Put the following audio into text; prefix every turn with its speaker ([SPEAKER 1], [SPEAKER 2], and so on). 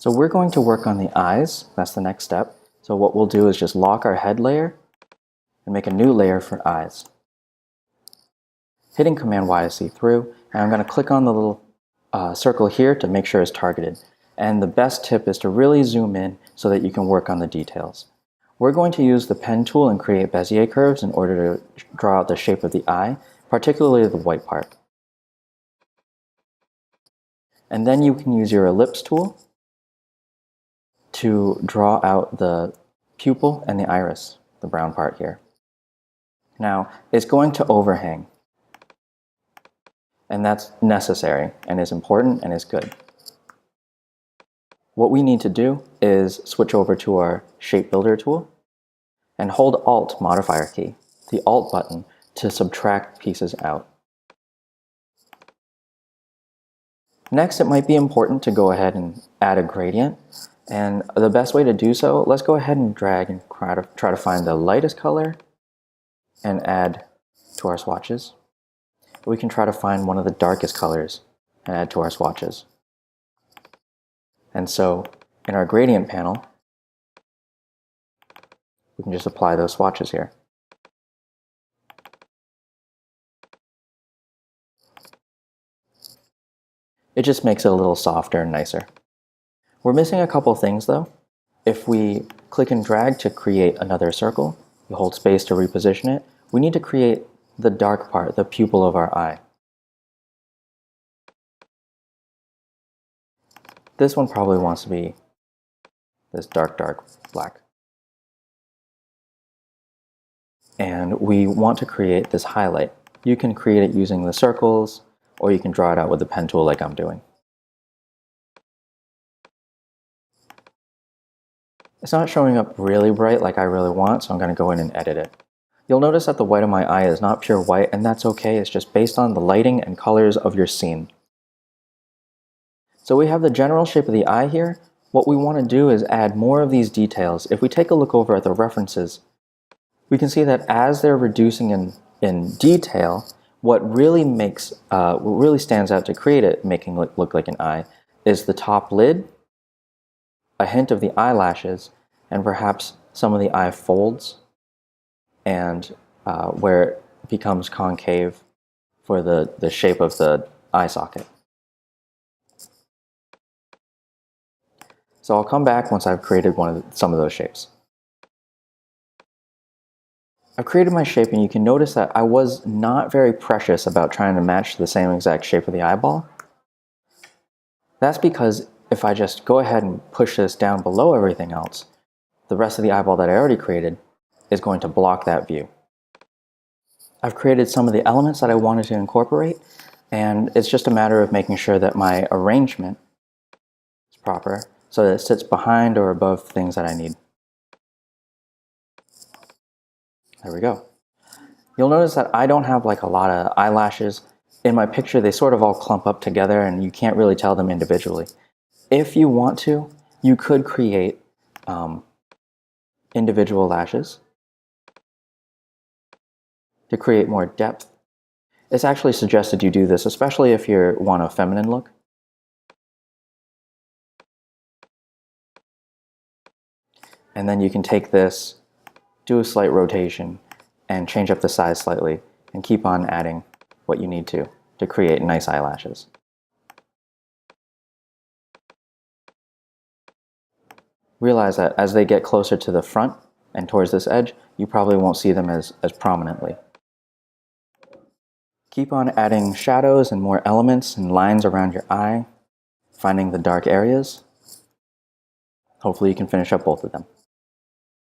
[SPEAKER 1] So we're going to work on the eyes. That's the next step. So what we'll do is just lock our head layer and make a new layer for eyes. Hitting Command Y to see through, and I'm going to click on the little circle here to make sure it's targeted. And the best tip is to really zoom in so that you can work on the details. We're going to use the pen tool and create Bezier curves in order to draw out the shape of the eye, particularly the white part. And then you can use your ellipse tool to draw out the pupil and the iris, the brown part here. Now, it's going to overhang, and that's necessary and is important and is good. What we need to do is switch over to our Shape Builder tool and hold Alt modifier key, the Alt button, to subtract pieces out. Next, it might be important to go ahead and add a gradient. And the best way to do so, let's go ahead and drag and try to find the lightest color and add to our swatches. We can try to find one of the darkest colors and add to our swatches. And so in our gradient panel, we can just apply those swatches here. It just makes it a little softer and nicer. We're missing a couple things though. If we click and drag to create another circle, we hold space to reposition it, we need to create the dark part, the pupil of our eye. This one probably wants to be this dark black. And we want to create this highlight. You can create it using the circles, or you can draw it out with the pen tool like I'm doing. It's not showing up really bright like I really want, so I'm going to go in and edit it. You'll notice that the white of my eye is not pure white, and that's okay. It's just based on the lighting and colors of your scene. So we have the general shape of the eye here. What we want to do is add more of these details. If we take a look over at the references, we can see that as they're reducing in detail, what really stands out to create it, making it look like an eye, is the top lid, a hint of the eyelashes, and perhaps some of the eye folds, and where it becomes concave for the shape of the eye socket. So I'll come back once I've created some of those shapes. I've created my shape, and you can notice that I was not very precious about trying to match the same exact shape of the eyeball. That's because if I just go ahead and push this down below everything else, the rest of the eyeball that I already created is going to block that view. I've created some of the elements that I wanted to incorporate, and it's just a matter of making sure that my arrangement is proper so that it sits behind or above things that I need. There we go. You'll notice that I don't have like a lot of eyelashes. In my picture, they sort of all clump up together and you can't really tell them individually. If you want to, you could create individual lashes to create more depth. It's actually suggested you do this, especially if you want a feminine look. And then you can take this, do a slight rotation, and change up the size slightly, and keep on adding what you need to create nice eyelashes. Realize that as they get closer to the front and towards this edge, you probably won't see them as prominently. Keep on adding shadows and more elements and lines around your eye, finding the dark areas. Hopefully you can finish up both of them.